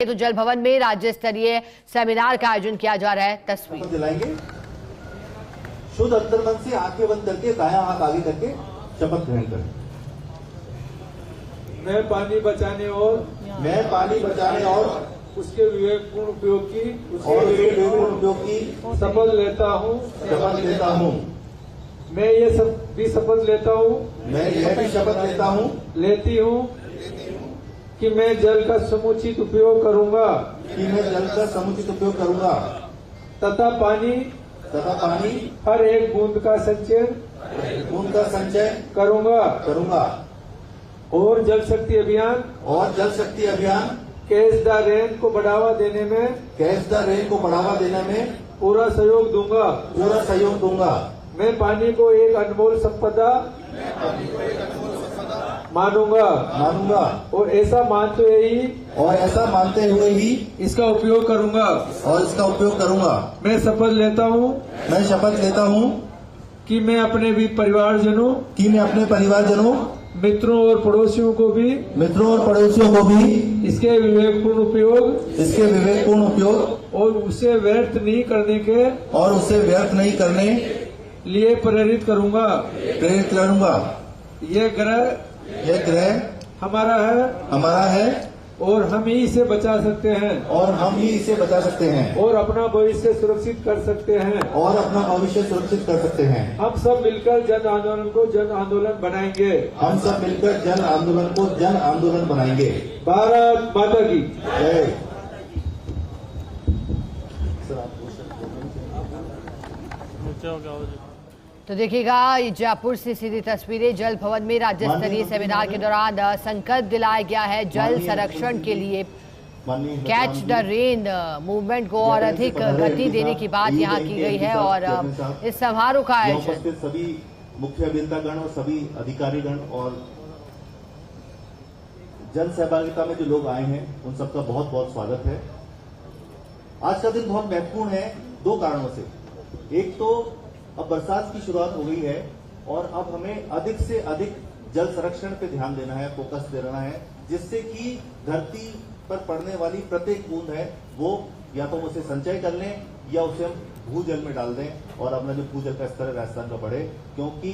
तो जल भवन में राज्य स्तरीय सेमिनार का आयोजन किया जा रहा है। तस्वीर दिलाएंगे। शुद्ध अंतर्मन से आंखें बंद करके दायां हाथ आगे करके शपथ ग्रहण करें। मैं पानी बचाने और उसके विवेकपूर्ण उपयोग की शपथ लेता हूँ। मैं ये भी शपथ लेती हूँ कि मैं जल का समुचित उपयोग करूँगा तथा पानी हर एक बूंद का संचय करूँगा और जल शक्ति अभियान कैच द रेन को बढ़ावा देने में पूरा सहयोग दूंगा। मैं पानी को एक अनमोल संपदा मानूंगा और ऐसा मानते हुए ही इसका उपयोग करूंगा। मैं शपथ लेता हूँ कि मैं अपने भी परिवारजनों मित्रों और पड़ोसियों को भी इसके विवेकपूर्ण उपयोग और उसे व्यर्थ नहीं करने लिए प्रेरित करूंगा। यह ग्रह हमारा है और हम ही इसे बचा सकते हैं और अपना भविष्य सुरक्षित कर सकते हैं। हम सब मिलकर जन आंदोलन को जन आंदोलन बनाएंगे। भारत माता की जय। तो देखिएगा जयपुर से सीधी तस्वीरें। जल भवन में राज्य स्तरीय सेमिनार के दौरान संकल्प दिलाया गया है जल संरक्षण के लिए। कैच द रेन मूवमेंट को और अधिक गति देने की बात यहाँ की गई है और इस समारोह का आयोजन सभी मुख्य अभियंतागण और सभी अधिकारीगण और जन सहभागिता में जो लोग आए हैं उन सबका बहुत बहुत स्वागत है। आज का दिन बहुत महत्वपूर्ण है दो कारणों से। एक तो अब बरसात की शुरुआत हो गई है और अब हमें अधिक से अधिक जल संरक्षण पे ध्यान देना है, फोकस देना है, जिससे कि धरती पर पड़ने वाली प्रत्येक बूंद है वो या तो उसे संचय कर लें या उसे हम भूजल में डाल दें और अपना जो भूजल का स्तर है राजस्थान का बढ़े। क्योंकि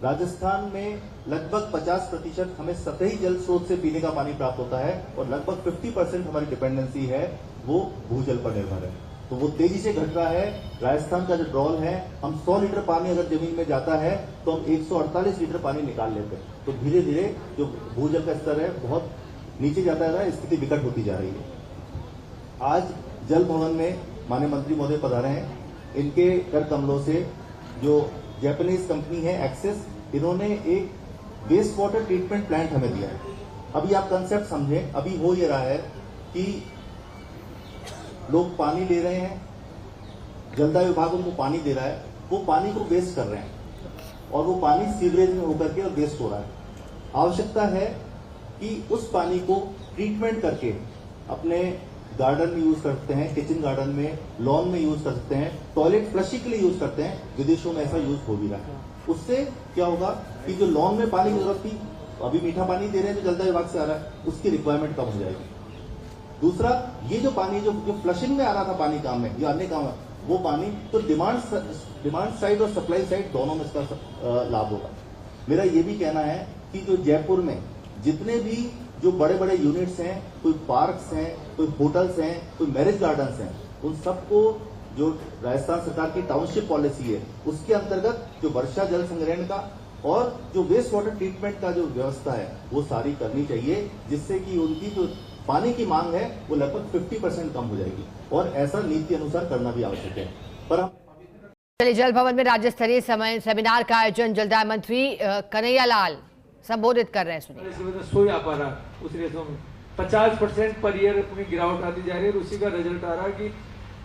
राजस्थान में लगभग 50% हमें सतही जल स्रोत से पीने का पानी प्राप्त होता है और लगभग 50% हमारी डिपेंडेंसी है वो भूजल पर निर्भर है। तो वो तेजी से घट रहा है। राजस्थान का जो ड्रॉल है, हम 100 लीटर पानी अगर जमीन में जाता है तो हम 148 लीटर पानी निकाल लेते हैं। तो धीरे धीरे जो भूजल का स्तर है बहुत नीचे जाता है, स्थिति विकट होती जा रही है। आज जल भवन में माननीय मंत्री महोदय पधारे हैं। इनके कर कमलों से जो जापानीज कंपनी है एक्सेस, इन्होंने एक वेस्ट वाटर ट्रीटमेंट प्लांट हमें दिया है। अभी आप कंसेप्ट समझें। अभी हो ये रहा है कि लोग पानी ले रहे हैं, जलदाय विभाग उनको पानी दे रहा है, वो पानी को वेस्ट कर रहे हैं और वो पानी सीवरेज में होकर के और वेस्ट हो रहा है। आवश्यकता है कि उस पानी को ट्रीटमेंट करके अपने गार्डन में यूज करते हैं, किचन गार्डन में, लॉन में यूज कर सकते हैं, टॉयलेट फ्लशिंग के लिए यूज करते हैं। विदेशों में ऐसा यूज हो भी रहा है। उससे क्या होगा कि जो लॉन में पानी की जरूरत थी, अभी मीठा पानी दे रहे हैं जो जलदाय विभाग से आ रहा है, उसकी रिक्वायरमेंट कम हो जाएगी। दूसरा, ये जो पानी जो फ्लशिंग में आ रहा था पानी काम में या अन्य काम में, वो पानी तो डिमांड साइड और सप्लाई साइड दोनों में इसका लाभ होगा। मेरा ये भी कहना है कि जो जयपुर में जितने भी जो बड़े बड़े यूनिट्स हैं, कोई पार्क्स हैं, कोई होटल्स हैं, कोई मैरिज गार्डन्स हैं, उन सबको जो राजस्थान सरकार की टाउनशिप पॉलिसी है उसके अंतर्गत जो वर्षा जल संग्रहण का और जो वेस्ट वाटर ट्रीटमेंट का जो व्यवस्था है वो सारी करनी चाहिए, जिससे कि उनकी जो पानी की मांग है वो लगभग 50% कम हो जाएगी और ऐसा नीति अनुसार करना भी आवश्यक है। पर चलिए, जल भवन में राज्य स्तरीय सेमिनार का आयोजन जलदाय मंत्री कन्हैया लाल संबोधित कर रहे हैं। सुनिए। 50% पर ईयर अपनी गिरावट आती जा रही है और उसी का रिजल्ट आ रहा है कि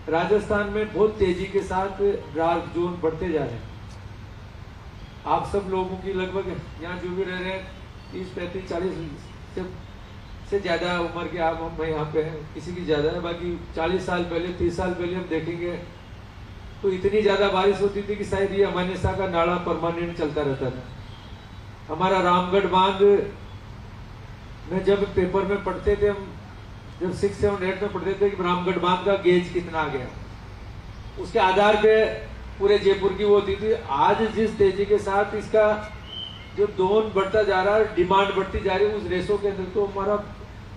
राजस्थान में बहुत तेजी के साथ डार्क जोन बढ़ते जा रहे हैं। आप सब लोगों की लगभग यहाँ जो भी रह रहे हैं 30, 35, 40 से ज्यादा उम्र के आप हम यहाँ पे हैं, किसी की ज्यादा है। बाकी 40 साल पहले, 30 साल पहले हम देखेंगे तो इतनी ज्यादा बारिश होती थी कि शायद ये अमानिसा का नाला परमानेंट चलता रहता था। हमारा रामगढ़ बांध में जब पेपर में पढ़ते थे हम जब 6, 7, 8 में पढ़ते थे कि रामगढ़ बांध का गेज कितना आ गया, उसके आधार पे पूरे जयपुर की वो होती थी। आज जिस तेजी के साथ इसका जो दोन बढ़ता जा रहा है, डिमांड बढ़ती जा रही है, उस रेशो के अंदर तो हमारा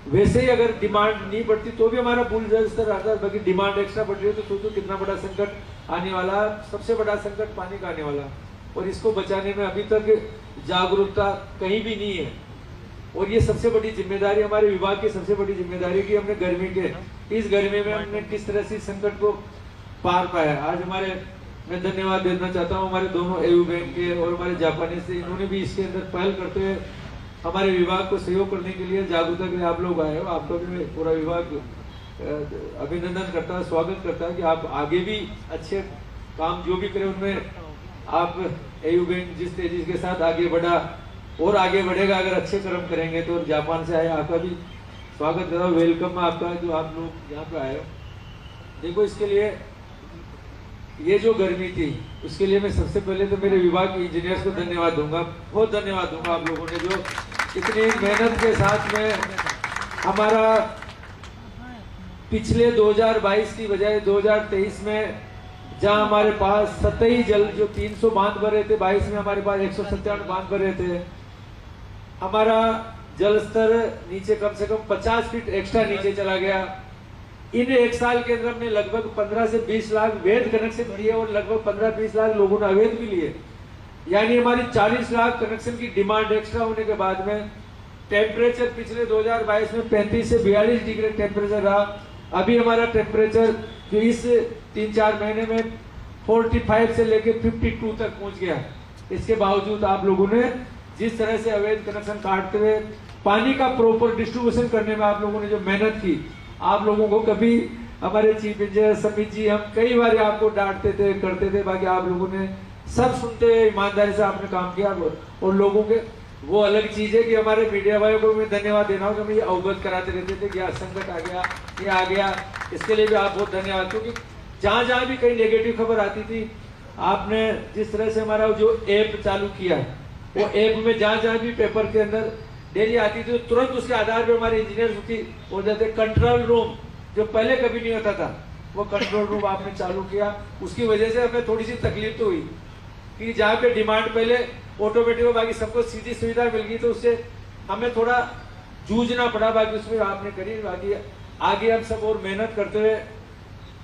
वैसे ही अगर डिमांड नहीं बढ़ती तो भी हमारा पुल जल स्तर आता है, बाकी डिमांड एक्स्ट्रा बढ़ रही है तो सोचो कितना बड़ा संकट आने वाला। सबसे बड़ा संकट पानी का आने वाला, और इसको बचाने में अभी तक जागरूकता कहीं भी नहीं है। और ये सबसे बड़ी जिम्मेदारी हमारे विभाग की, सबसे बड़ी जिम्मेदारी की हमने गर्मी के इस गर्मी में हमने किस तरह से संकट को पार पाया। आज हमारे, मैं धन्यवाद देना चाहता हूँ हमारे दोनों एयू बैंक के और हमारे जापानी से, इन्होंने भी इसके अंदर पहल करते हुए हमारे विभाग को सहयोग करने के लिए, जागरूकता के लिए आप लोग आए हो। आपका भी पूरा विभाग अभिनंदन करता है, स्वागत करता है कि आप आगे भी अच्छे काम जो भी करें उनमें आप एयू बैंक जिस तेजी के साथ आगे बढ़ा और आगे बढ़ेगा अगर अच्छे कर्म करेंगे तो। जापान से आए, आपका भी स्वागत करता हूँ, वेलकम है आपका जो आप लोग यहाँ पे आए हो। देखो, इसके लिए ये जो गर्मी थी उसके लिए मैं सबसे पहले तो मेरे विभाग के इंजीनियर्स को धन्यवाद दूंगा, बहुत धन्यवाद दूंगा आप लोगों ने जो इतनी मेहनत के साथ में हमारा पिछले 2022 की बजाय 2023 में जहां हमारे पास सतही जल जो 300 बांध भरे थे, 22 में हमारे पास 197 बांध भरे थे, हमारा जल स्तर नीचे कम से कम 50 फीट एक्स्ट्रा नीचे चला गया। इन एक साल के अंदर हमने लगभग 15 से 20 लाख वैध कनेक्शन दिए और लगभग 15-20 लाख लोगों ने अवैध भी लिए, यानी हमारी 40 लाख कनेक्शन की डिमांड एक्स्ट्रा होने के बाद में टेम्परेचर पिछले 2022 में 35 से 42 डिग्री टेम्परेचर रहा। अभी हमारा टेम्परेचर जो इस 3-4 महीने में 45 से लेके 52 तक पहुंच गया। इसके बावजूद आप लोगों ने जिस तरह से अवैध कनेक्शन काटते हुए पानी का प्रॉपर डिस्ट्रीब्यूशन करने में आप लोगों ने जो मेहनत की, आप लोगों को कभी हमारे चीफ इंजीनियर समित जी, हम कई बार आपको डांटते थे, करते थे, बाकी आप लोगों ने सब सुनते हुए ईमानदारी से आपने काम किया। और लोगों के वो अलग चीज है कि हमारे मीडिया भाइयों को मैं धन्यवाद देना होगा, हमें ये अवगत कराते रहते थे कि यार संकट आ गया, ये आ गया, इसके लिए भी आप बहुत धन्यवाद। क्योंकि जहां जहां भी कहीं नेगेटिव खबर आती थी, आपने जिस तरह से हमारा जो ऐप चालू किया, वो ऐप में जहां जहां भी पेपर के अंदर डेली आती थी, तुरंत उसके आधार पर हमारे इंजीनियर की हो जाते कंट्रोल रूम, जो पहले कभी नहीं होता था, वो कंट्रोल रूम आपने चालू किया। उसकी वजह से हमें थोड़ी सी तकलीफ तो हुई कि जहाँ पे डिमांड पहले ऑटोमेटिक हो, बाकी सबको सीधी सुविधा मिल गई, तो उससे हमें थोड़ा जूझना पड़ा, बाकी उसमें आपने करी। बाकी आगे हम सब और मेहनत करते हुए,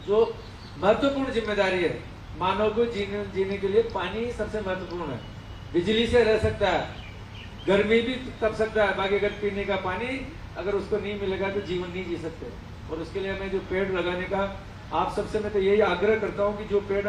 जो महत्वपूर्ण जिम्मेदारी है मानव को जीने के लिए, पानी सबसे महत्वपूर्ण है। बिजली से रह सकता है, गर्मी भी तप सकता है, बाकी अगर पीने का पानी अगर उसको नहीं मिलेगा तो जीवन नहीं जी सकते। और उसके लिए हमें जो पेड़ लगाने का, आप सबसे मैं तो यही आग्रह करता हूँ कि जो पेड़